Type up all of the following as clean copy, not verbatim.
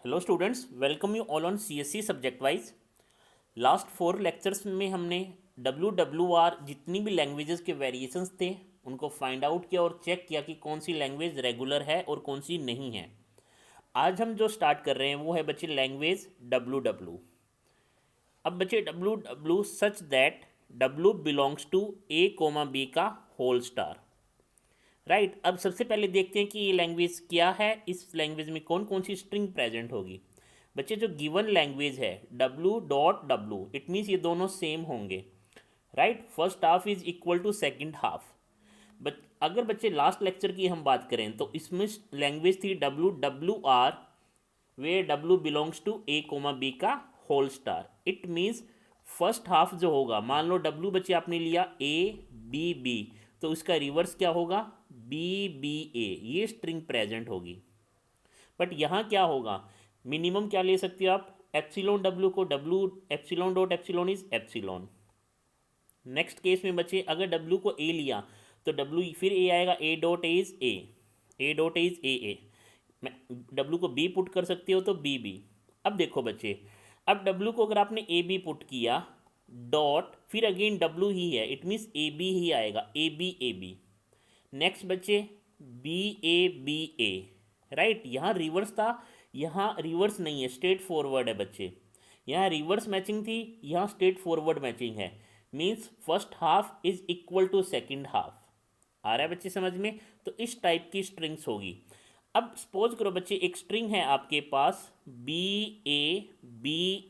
Hello students, welcome you all on CSC subject wise. Last 4 lectures में हमने W जितनी भी लैंग्वेजेस के वेरिएशंस थे उनको फाइंड आउट किया और चेक किया कि कौन सी लैंग्वेज रेगुलर है और कौन सी नहीं है। आज हम जो स्टार्ट कर रहे हैं वो है बच्चे लैंग्वेज डब्ल्यू। अब बच्चे W such that W belongs to A comma B का होल स्टार। राइट, अब सबसे पहले देखते हैं कि ये लैंग्वेज क्या है, इस लैंग्वेज में कौन कौन सी स्ट्रिंग प्रेजेंट होगी। बच्चे जो गिवन लैंग्वेज है डब्ल्यू, इट मीन्स ये दोनों सेम होंगे। Right, first half is equal to second half. But अगर बच्चे लास्ट लेक्चर की हम बात करें तो इसमें लैंग्वेज थी W way W belongs to A comma B का whole star. It means first half जो होगा, मान लो डब्ल्यू बच्चे आपने लिया बी, तो इसका रिवर्स क्या होगा, बी ये स्ट्रिंग प्रेजेंट होगी। बट यहाँ क्या होगा, मिनिमम क्या ले सकते हो आप, एप्सिलॉन डब्ल्यू को, W epsilon dot epsilon is epsilon. Next case में बच्चे अगर डब्ल्यू को ए लिया तो डब्ल्यू फिर ए आएगा, ए डॉट इज ए। डब्ल्यू को बी पुट कर सकते हो तो बी। अब देखो बच्चे, अब डब्ल्यू को अगर आपने ए बी पुट किया डॉट फिर अगेन डब्ल्यू ही है, इट मीन्स ए बी ही आएगा, ए बी। नेक्स्ट बच्चे बी ए, राइट, यहाँ रिवर्स था, यहाँ रिवर्स नहीं है, स्ट्रेट फॉरवर्ड है बच्चे। यहाँ रिवर्स मैचिंग थी, यहाँ स्ट्रेट फॉरवर्ड मैचिंग है। Means first half is equal to second half. आ रहा है बच्चे समझ में? तो इस टाइप की स्ट्रिंग्स होगी। अब सपोज करो बच्चे एक स्ट्रिंग है आपके पास बी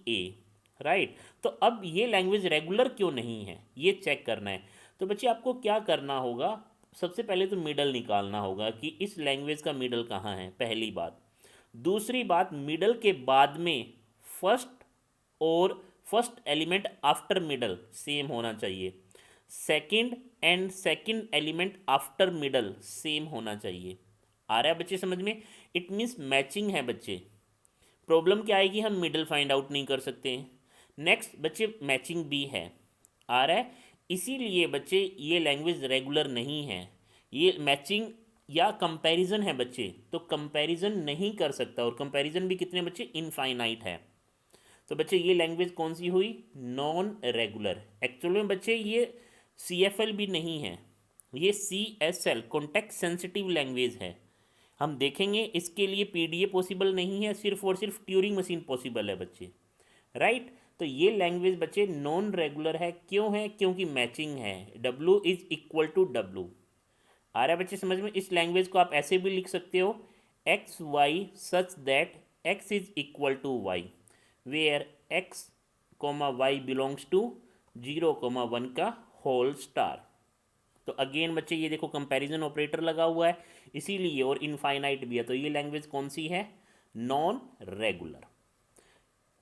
ए, राइट, तो अब ये लैंग्वेज रेगुलर क्यों नहीं है ये चेक करना है। तो बच्चे आपको क्या करना होगा, सबसे पहले तो मिडल निकालना होगा कि इस लैंग्वेज का मिडल कहाँ है, पहली बात। दूसरी बात, मिडल के बाद में फर्स्ट और first element after middle same होना चाहिए। Second and second element after middle same होना चाहिए। आ रहा है बच्चे समझ में? इट मीन्स मैचिंग है बच्चे। प्रॉब्लम क्या आएगी, हम मिडल फाइंड आउट नहीं कर सकते हैं। नेक्स्ट बच्चे मैचिंग भी है। आ रहा है, इसीलिए बच्चे ये लैंग्वेज रेगुलर नहीं है। ये मैचिंग या कंपैरिजन है बच्चे, तो कंपैरिजन नहीं कर सकता, और कंपैरिजन भी कितने बच्चे, इनफाइनाइट है। तो बच्चे ये लैंग्वेज कौन सी हुई, नॉन रेगुलर। एक्चुअल में बच्चे ये CFL भी नहीं है, ये CSL कॉन्टेक्स्ट सेंसिटिव लैंग्वेज है। हम देखेंगे इसके लिए PDA पॉसिबल नहीं है, सिर्फ और सिर्फ ट्यूरिंग मशीन पॉसिबल है बच्चे। राइट, तो ये लैंग्वेज बच्चे नॉन रेगुलर है। क्यों है? क्योंकि मैचिंग है, W is equal to W. आ रहा है बच्चे समझ में? इस लैंग्वेज को आप ऐसे भी लिख सकते हो, X Y such that X is equal to Y, where X comma Y belongs to 0,1 का होल स्टार। तो अगेन बच्चे ये देखो कंपैरिजन ऑपरेटर लगा हुआ है इसीलिए, और इनफाइनाइट भी है, तो ये लैंग्वेज कौन सी है, नॉन रेगुलर।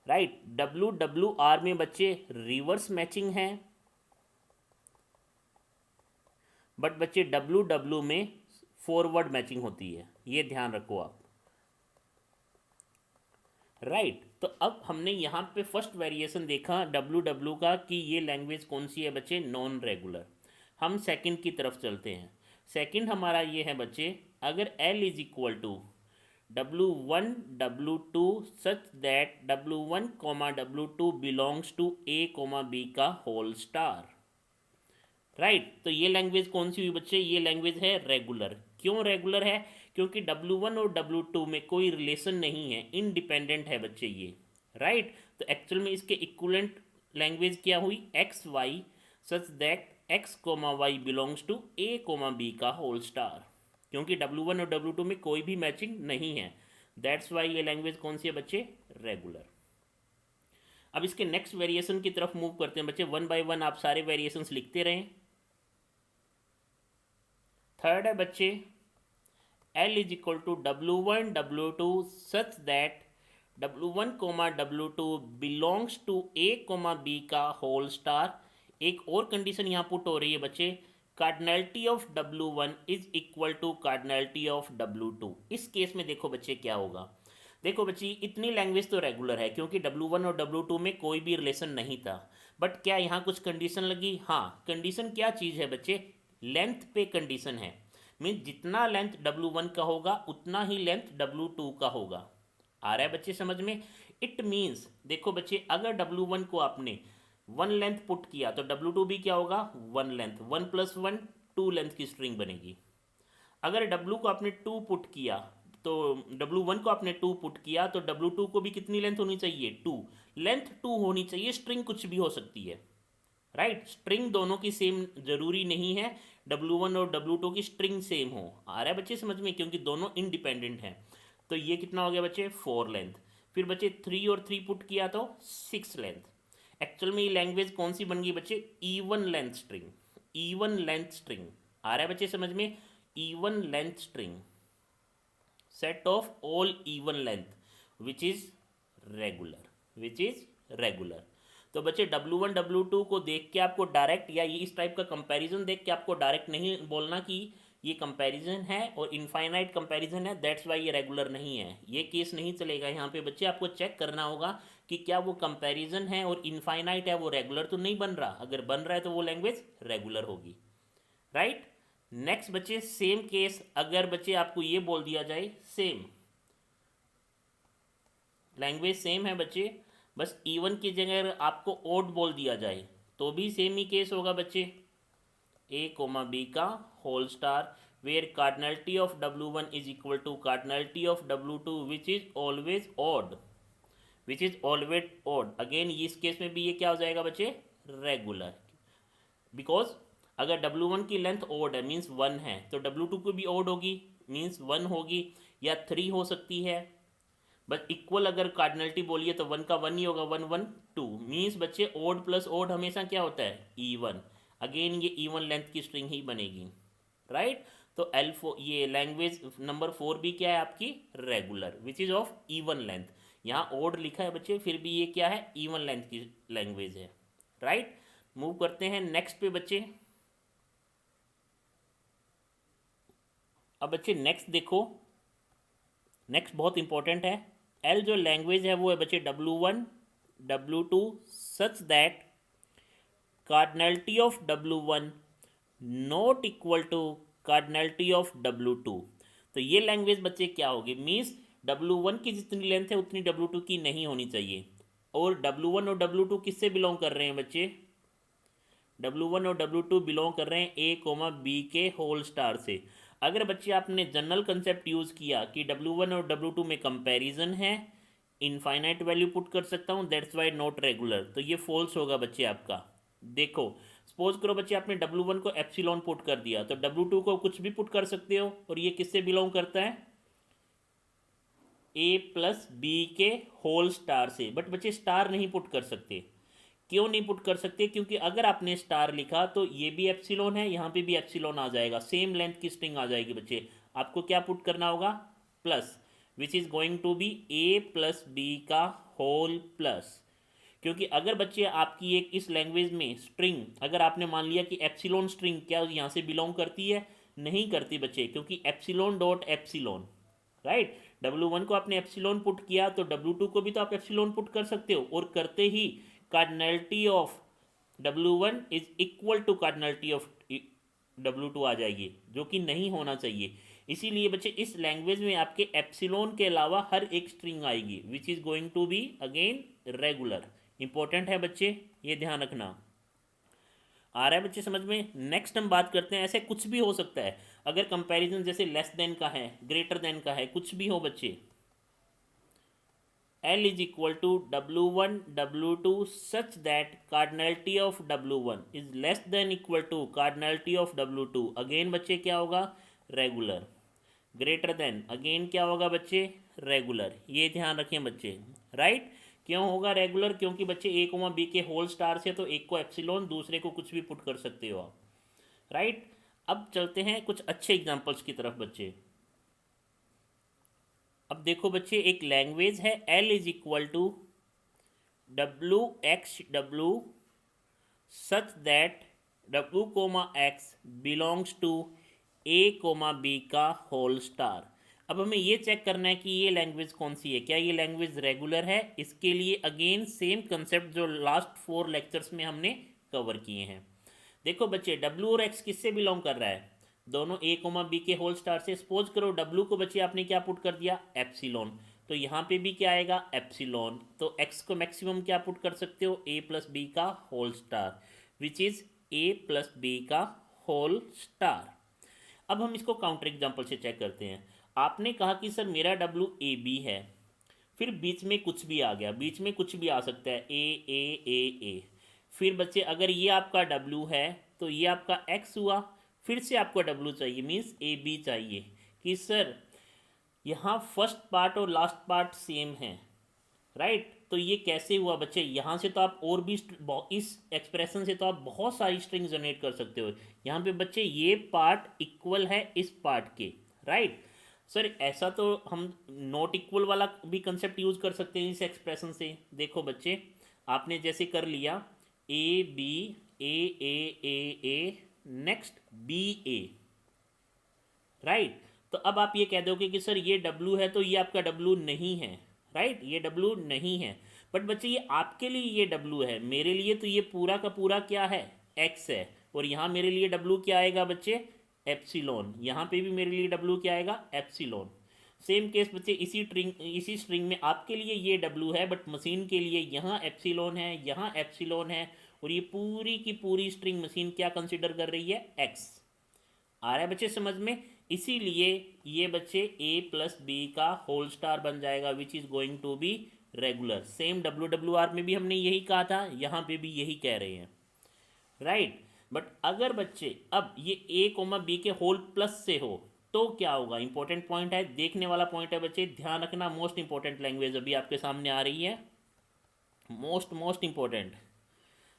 राइट, डब्ल्यू में बच्चे रिवर्स मैचिंग है, बट बच्चे डब्ल्यू में फॉरवर्ड मैचिंग होती है, ये ध्यान रखो आप। राइट, तो अब हमने यहाँ पे फर्स्ट वेरिएशन देखा डब्ल्यू का कि ये लैंग्वेज कौन सी है बच्चे, नॉन रेगुलर। हम सेकंड की तरफ चलते हैं। सेकंड हमारा ये है बच्चे, अगर L is equal to W two such that W comma W belongs to A comma B का होल स्टार। राइट, तो ये लैंग्वेज कौन सी हुई बच्चे, ये लैंग्वेज है रेगुलर। क्यों रेगुलर है? क्योंकि डब्ल्यू और डब्ल्यू में कोई रिलेशन नहीं है, इनडिपेंडेंट है बच्चे ये। राइट, तो एक्चुअल में इसके इक्वलेंट लैंग्वेज क्या हुई, X Y such that X comma Y belongs to A comma B का होल स्टार। क्योंकि डब्ल्यू और डब्ल्यू में कोई भी मैचिंग नहीं है, दैट्स वाई ये लैंग्वेज कौन सी है बच्चे, रेगुलर। अब इसके नेक्स्ट वेरिएशन की तरफ मूव करते हैं बच्चे, वन बाय वन आप सारे वेरिएशंस लिखते रहें। थर्ड है बच्चे, L is equal to W two such that W comma W belongs to A comma B का होल स्टार। एक और कंडीशन यहाँ पुट हो रही है बच्चे, cardinality of W is equal to cardinality of W. इस केस में देखो बच्चे क्या होगा, देखो बच्ची इतनी लैंग्वेज तो रेगुलर है क्योंकि डब्ल्यू और डब्ल्यू में कोई भी रिलेशन नहीं था। बट क्या यहाँ कुछ कंडीशन लगी, हाँ, कंडीशन क्या चीज़ है बच्चे, लेंथ पे कंडीशन है। मीन्स जितना लेंथ डब्ल्यू का होगा उतना ही लेंथ डब्ल्यू का होगा। आ रहा है बच्चे समझ में? इट मीन्स देखो बच्चे, अगर W1 को आपने 1 लेंथ पुट किया तो W2 भी क्या होगा? 1 लेंथ, 1 + 1 2 लेंथ की स्ट्रिंग बनेगी। अगर W को आपने 2 पुट किया तो W1 को आपने 2 पुट किया तो W2 को भी कितनी लेंथ होनी चाहिए? 2 लेंथ 2 होनी चाहिए। स्ट्रिंग कुछ भी हो सकती है, राइट? स्ट्रिंग दोनों की सेम जरूरी नहीं है W1 और W2 की स्ट्रिंग सेम हो। आ रहा है बच्चे समझ में? क्योंकि दोनों इंडिपेंडेंट हैं। तो ये कितना हो गया बच्चे? 4 लेंथ। फिर बच्चे 3 और 3 पुट किया तो 6 लेंथ। एक्चुअल में ये लैंग्वेज कौन सी बन गई बच्चे? Even length string. Even length string. आ रहा है बच्चे समझ में? Even length string, set of all even length which is regular, which is regular. तो बच्चे W1 W2 को देख के आपको डायरेक्ट, या ये इस टाइप का कंपैरिजन देख के आपको डायरेक्ट नहीं बोलना कि ये कंपैरिजन है और इनफाइनाइट कंपैरिजन है, दैट्स वाई ये रेगुलर नहीं है। ये केस नहीं चलेगा यहाँ पे बच्चे। आपको चेक करना होगा कि क्या वो कंपैरिजन है और इनफाइनाइट है, वो रेगुलर तो नहीं बन रहा। अगर बन रहा है तो वो लैंग्वेज रेगुलर होगी, राइट? नेक्स्ट बच्चे, सेम केस अगर बच्चे आपको ये बोल दिया जाए सेम लैंग्वेज सेम है बच्चे, बस इवन की जगह अगर आपको ओड बोल दिया जाए तो भी सेम ही केस होगा बच्चे। A, B का whole star where cardinality of W1 is equal to cardinality of W2 which is always odd, which is always odd. Again इस केस में भी ये क्या हो जाएगा बच्चे? रेगुलर। बिकॉज अगर W1 की लेंथ ओड है मीन्स 1 है, तो W2 को भी ओड होगी मीन्स 1 होगी, या 3 हो सकती है। बट इक्वल अगर कार्डिनलिटी बोलिए तो 1 का 1 ही होगा, 1 1 2 मीन्स बच्चे ओड प्लस ओड हमेशा क्या होता है? इवन। अगेन ये इवन लेंथ की स्ट्रिंग ही बनेगी, राइट? तो L4 ये लैंग्वेज नंबर 4 भी क्या है आपकी? Regular, which is of even length. यहाँ ओड लिखा है बच्चे, फिर भी ये क्या है? इवन लेंथ की लैंग्वेज है, राइट? मूव करते हैं नेक्स्ट पे बच्चे। अब बच्चे नेक्स्ट देखो, नेक्स्ट बहुत इंपॉर्टेंट है। एल जो लैंग्वेज है वो है बच्चे W1 W2 such that cardinality of W1 not equal to cardinality of W2। तो ये लैंग्वेज बच्चे क्या होगी? मीन्स W1 की जितनी लेंथ है उतनी W2 की नहीं होनी चाहिए। और W1 और W2 किससे बिलोंग कर रहे हैं बच्चे? W1 और W2 बिलोंग कर रहे हैं A, B के होल स्टार से। अगर बच्चे आपने जनरल कंसेप्ट यूज़ किया कि W1 और W2 में कंपैरिजन है, इनफाइनाइट वैल्यू पुट कर सकता हूँ, दैट्स वाई नॉट रेगुलर, तो ये फॉल्स होगा बच्चे आपका। देखो सपोज करो बच्चे आपने W1 को एप्सिलॉन पुट कर दिया, तो W2 को कुछ भी पुट कर सकते हो, और ये किससे बिलोंग करता है? A + B के होल स्टार से। बट बच्चे स्टार नहीं पुट कर सकते। क्यों नहीं पुट कर सकते? क्योंकि अगर आपने स्टार लिखा तो ये भी एप्सिलॉन है, यहाँ पे भी एप्सिलॉन आ जाएगा, सेम लेंथ की स्ट्रिंग आ जाएगी बच्चे। आपको क्या पुट करना होगा? Plus, which is going to be A + B का होल प्लस। क्योंकि अगर बच्चे आपकी एक इस लैंग्वेज में स्ट्रिंग, अगर आपने मान लिया कि एप्सिलॉन स्ट्रिंग क्या यहाँ से बिलोंग करती है? नहीं करती बच्चे, क्योंकि epsilon dot epsilon, right? W1 को आपने एप्सिलॉन पुट किया तो W2 को भी तो आप एप्सिलॉन पुट कर सकते हो, और करते ही cardinality of W1 is equal to cardinality of W2 आ जाएगी, जो कि नहीं होना चाहिए। इसीलिए बच्चे इस लैंग्वेज में आपके एप्सिलॉन के अलावा हर एक स्ट्रिंग आएगी, which is going to be again regular. Important है बच्चे, ये ध्यान रखना। आ रहा है बच्चे समझ में? नेक्स्ट हम बात करते हैं, ऐसे कुछ भी हो सकता है। अगर कंपैरिजन जैसे लेस देन का है, ग्रेटर देन का है, कुछ भी हो बच्चे। L is equal to W1 W2 such that cardinality of W1 is less than equal to cardinality of W2। Again बच्चे क्या होगा? रेगुलर। ग्रेटर देन अगेन क्या होगा बच्चे? रेगुलर। ये ध्यान रखें बच्चे, राइट? क्यों होगा रेगुलर? क्योंकि बच्चे A, B के होल स्टार से तो एक को एप्सिलॉन, दूसरे को कुछ भी पुट कर सकते हो आप, राइट? अब चलते हैं कुछ अच्छे एग्जाम्पल्स की तरफ बच्चे। अब देखो बच्चे, एक लैंग्वेज है L is equal to W(x)W such that W(x) belongs to A, B का होल स्टार। अब हमें ये चेक करना है कि ये लैंग्वेज कौन सी है, क्या ये लैंग्वेज रेगुलर है? इसके लिए अगेन सेम कंसेप्ट जो लास्ट 4 लेक्चर्स में हमने कवर किए हैं। देखो बच्चे, W और X किससे बिलोंग कर रहा है? दोनों A, B के होल स्टार से। सपोज करो W को बच्चे आपने क्या पुट कर दिया? एप्सिलॉन। तो यहाँ पे भी क्या आएगा एप्सिलॉन। तो x को मैक्सिमम क्या पुट कर सकते हो a प्लस बी का whole star which is a plus B का होल स्टार। अब हम इसको काउंटर एग्जांपल से चेक करते हैं। आपने कहा कि सर मेरा डब्ल्यू ए बी है, फिर बीच में कुछ भी आ गया, बीच में कुछ भी आ सकता है ए। फिर बच्चे अगर ये आपका डब्ल्यू है तो ये आपका एक्स हुआ, फिर से आपको डब्ल्यू चाहिए मीन्स ए बी चाहिए कि सर यहाँ फर्स्ट पार्ट और लास्ट पार्ट सेम है, राइट। तो ये कैसे हुआ बच्चे, यहाँ से तो आप और भी इस एक्सप्रेशन से तो आप बहुत सारी स्ट्रिंग जनरेट कर सकते हो। यहाँ पे बच्चे ये पार्ट इक्वल है इस पार्ट के, राइट। सर ऐसा तो हम नॉट इक्वल वाला भी कंसेप्ट यूज़ कर सकते हैं इस एक्सप्रेशन से। देखो बच्चे आपने जैसे कर लिया A B A next B A, right. तो अब आप ये कह दोगे कि सर ये W है तो ये आपका W नहीं है, राइट, ये W नहीं है। बट बच्चे ये आपके लिए ये W है, मेरे लिए तो ये पूरा का पूरा क्या है X है। और यहाँ मेरे लिए W क्या आएगा बच्चे एप्सिलॉन, यहाँ पे भी मेरे लिए W क्या आएगा एप्सिलॉन। सेम केस बच्चे इसी स्ट्रिंग में आपके लिए ये W है बट मशीन के लिए यहाँ एप्सिलॉन है, यहाँ एप्सिलॉन है, और ये पूरी की पूरी स्ट्रिंग मशीन क्या कंसिडर कर रही है X। आ रहा है बच्चे समझ में। इसीलिए ये बच्चे a प्लस बी का होल स्टार बन जाएगा which is going to be regular. Same WWR में भी हमने यही कहा था, यहाँ पे भी यही कह रहे हैं, राइट। बट अगर बच्चे अब ये a कोमा बी के होल प्लस से हो तो क्या होगा, इंपॉर्टेंट पॉइंट है, देखने वाला पॉइंट है बच्चे, ध्यान रखना। मोस्ट इंपॉर्टेंट लैंग्वेज अभी आपके सामने आ रही है, मोस्ट इंपॉर्टेंट।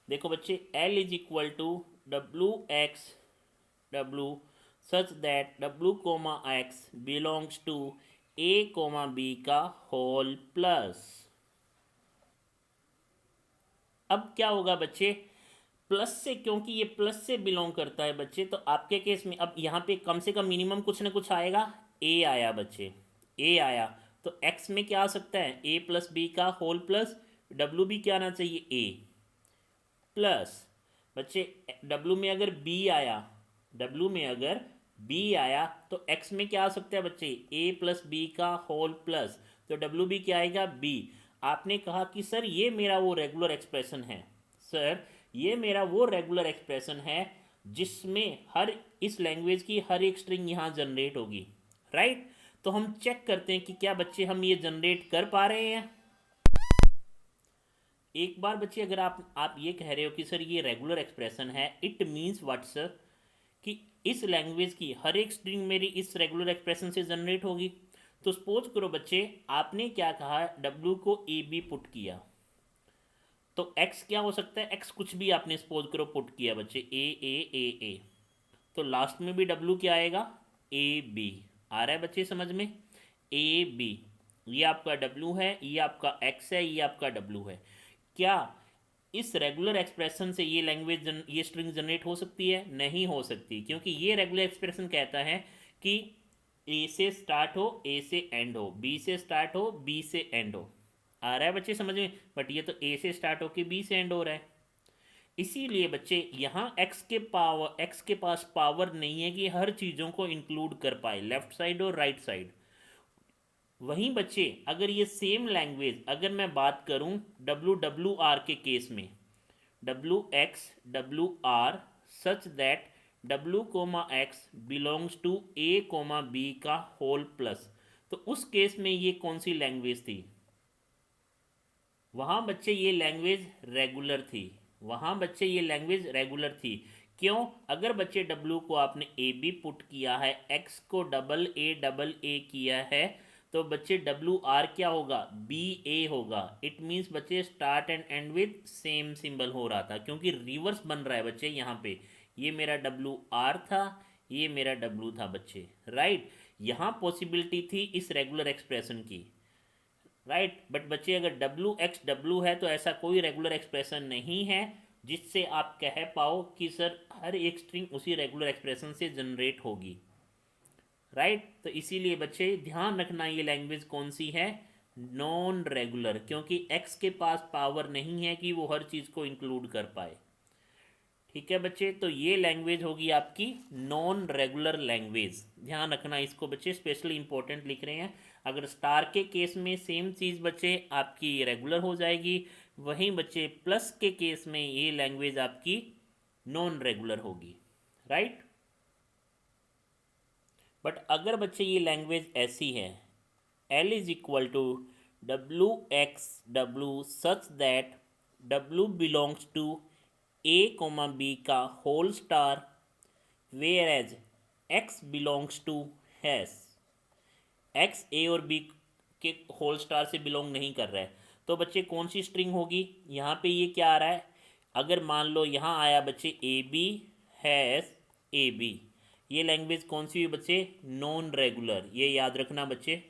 देखो बच्चे L is equal to W such that W comma X belongs to A comma B का होल प्लस। अब क्या होगा बच्चे, प्लस से, क्योंकि ये प्लस से बिलोंग करता है बच्चे, तो आपके केस में अब यहाँ पे कम से कम मिनिमम कुछ ना कुछ आएगा। ए आया बच्चे, ए आया, तो एक्स में क्या आ सकता है ए प्लस बी का होल प्लस, डब्ल्यू भी क्या आना चाहिए ए प्लस। बच्चे डब्ल्यू में अगर बी आया, डब्ल्यू में अगर बी आया तो एक्स में क्या आ सकता है बच्चे ए प्लस बी का होल प्लस, तो डब्ल्यू भी क्या आएगा बी। आपने कहा कि सर ये मेरा वो रेगुलर एक्सप्रेशन है, सर ये मेरा वो रेगुलर एक्सप्रेशन है जिसमें हर इस लैंग्वेज की हर एक स्ट्रिंग यहाँ जनरेट होगी, राइट। तो हम चेक करते हैं कि क्या बच्चे हम ये जनरेट कर पा रहे हैं। एक बार बच्चे अगर आप ये कह रहे हो कि सर ये रेगुलर एक्सप्रेशन है, इट मीन्स व्हाट सर, कि इस लैंग्वेज की हर एक स्ट्रिंग मेरी इस रेगुलर एक्सप्रेशन से जनरेट होगी। तो सपोज करो बच्चे आपने क्या कहा, W को ए बी पुट किया, तो X क्या हो सकता है, X कुछ भी आपने सपोज करो पुट किया बच्चे ए, तो लास्ट में भी W क्या आएगा ए बी। आ रहा है बच्चे समझ में, ए बी, ये आपका W है, ये आपका X है, ये आपका W है। क्या इस रेगुलर एक्सप्रेशन से ये ये स्ट्रिंग जनरेट हो सकती है, नहीं हो सकती, क्योंकि ये रेगुलर एक्सप्रेशन कहता है कि ए से स्टार्ट हो, ए से एंड हो, बी से स्टार्ट हो, बी से एंड हो। आ रहा है बच्चे समझ में, बट ये तो ए से स्टार्ट हो के बी से एंड हो रहा है। इसीलिए बच्चे यहाँ एक्स के पास पावर नहीं है कि हर चीज़ों को इंक्लूड कर पाए, लेफ्ट साइड और राइट साइड। वहीं बच्चे अगर ये सेम लैंग्वेज अगर मैं बात करूं WWR के केस में, WXWR such that W comma X belongs to A comma B का होल प्लस, तो उस केस में ये कौन सी लैंग्वेज थी, वहाँ बच्चे ये लैंग्वेज रेगुलर थी, वहाँ बच्चे ये लैंग्वेज रेगुलर थी। क्यों, अगर बच्चे W को आपने ए बी पुट किया है, X को डबल ए किया है, तो बच्चे WR क्या होगा BA होगा। इट मीन्स बच्चे start and and with same symbol हो रहा था, क्योंकि रिवर्स बन रहा है बच्चे यहाँ पे, ये मेरा WR था, ये मेरा W था बच्चे, राइट। यहाँ पॉसिबिलिटी थी इस रेगुलर एक्सप्रेशन की, राइट। बट बच्चे अगर WXW है तो ऐसा कोई रेगुलर एक्सप्रेशन नहीं है जिससे आप कह पाओ कि सर हर एक स्ट्रिंग उसी रेगुलर एक्सप्रेशन से जनरेट होगी, राइट। तो इसीलिए बच्चे ध्यान रखना ये लैंग्वेज कौन सी है, नॉन रेगुलर, क्योंकि एक्स के पास पावर नहीं है कि वो हर चीज़ को इंक्लूड कर पाए। ठीक है बच्चे, तो ये लैंग्वेज होगी आपकी नॉन रेगुलर लैंग्वेज। ध्यान रखना इसको बच्चे, स्पेशली इंपॉर्टेंट लिख रहे हैं। अगर स्टार के केस में सेम चीज़ बच्चे आपकी रेगुलर हो जाएगी, वहीं बच्चे प्लस के केस में ये लैंग्वेज आपकी नॉन रेगुलर होगी, राइट। बट अगर बच्चे ये लैंग्वेज ऐसी है, L is equal to W X W such that W belongs to A comma B का whole star, whereas X belongs to hash. X A और B के whole star से belong नहीं कर रहा है, तो बच्चे कौन सी स्ट्रिंग होगी। यहाँ पे ये क्या आ रहा है, अगर मान लो यहाँ आया बच्चे A B hash A B, ये लैंग्वेज कौन सी हुई बच्चे, नॉन रेगुलर। ये याद रखना बच्चे,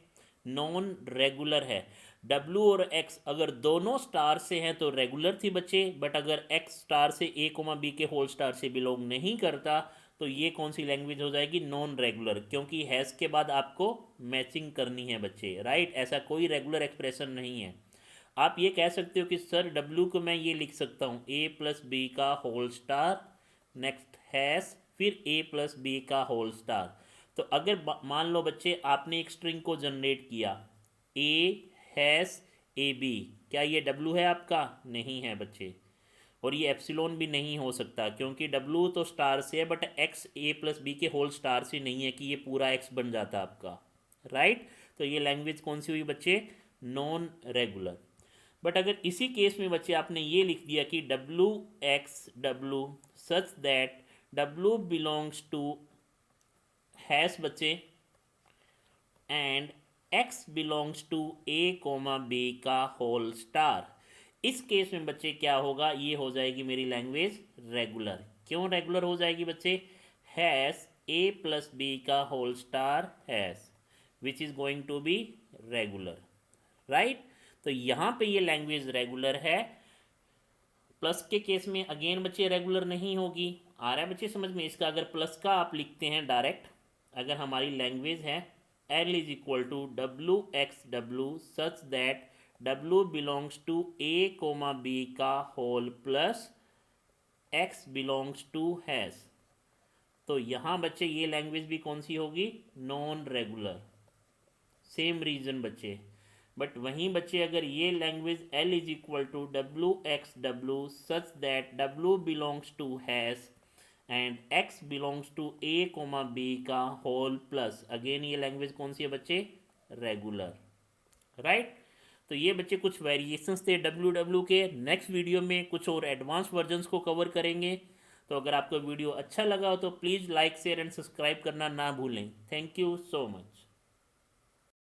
नॉन रेगुलर है। डब्ल्यू और एक्स अगर दोनों स्टार से हैं तो रेगुलर थी बच्चे, बट अगर एक्स स्टार से ए कोमा बी के होल स्टार से बिलोंग नहीं करता तो ये कौन सी लैंग्वेज हो जाएगी, नॉन रेगुलर, क्योंकि हैश के बाद आपको मैचिंग करनी है बच्चे, राइट। ऐसा कोई रेगुलर एक्सप्रेशन नहीं है। आप ये कह सकते हो कि सर डब्ल्यू को मैं ये लिख सकता हूँ ए प्लस बी का होल स्टार, नेक्स्ट हैश, फिर ए प्लस बी का होल स्टार। तो अगर मान लो बच्चे आपने एक स्ट्रिंग को जनरेट किया ए हैश ए बी, क्या ये डब्ल्यू है आपका, नहीं है बच्चे। और ये एप्सिलॉन भी नहीं हो सकता, क्योंकि डब्ल्यू तो स्टार से है, but X A plus B के होल स्टार से नहीं है कि ये पूरा एक्स बन जाता आपका, राइट। तो ये लैंग्वेज कौन सी हुई बच्चे, नॉन रेगुलर। बट अगर इसी केस में बच्चे आपने ये लिख दिया कि W X W such that W belongs to hash बच्चे and X belongs to A comma B का होल स्टार, इस केस में बच्चे क्या होगा, ये हो जाएगी मेरी लैंग्वेज रेगुलर। क्यों रेगुलर हो जाएगी बच्चे, हैश ए प्लस बी का whole star hash which is going to be regular, right. तो यहाँ पे ये लैंग्वेज रेगुलर है। प्लस के केस में अगेन बच्चे रेगुलर नहीं होगी। आ रहा है बच्चे समझ में इसका, अगर प्लस का आप लिखते हैं डायरेक्ट, अगर हमारी लैंग्वेज है L is equal to W X W such that W belongs to A comma B का whole plus X belongs to hash, तो यहाँ बच्चे ये लैंग्वेज भी कौन सी होगी, नॉन रेगुलर। सेम रीजन बच्चे। बट वहीं बच्चे अगर ये language L is equal to W X W such that W belongs to hash and X belongs to A comma B का होल प्लस, अगेन ये लैंग्वेज कौन सी है बच्चे, रेगुलर, राइट। तो ये बच्चे कुछ वेरिएशंस थे डब्ल्यू के। नेक्स्ट वीडियो में कुछ और एडवांस वर्जन्स को कवर करेंगे। तो अगर आपको वीडियो अच्छा लगा हो तो please like share and subscribe करना ना भूलें। Thank you so much.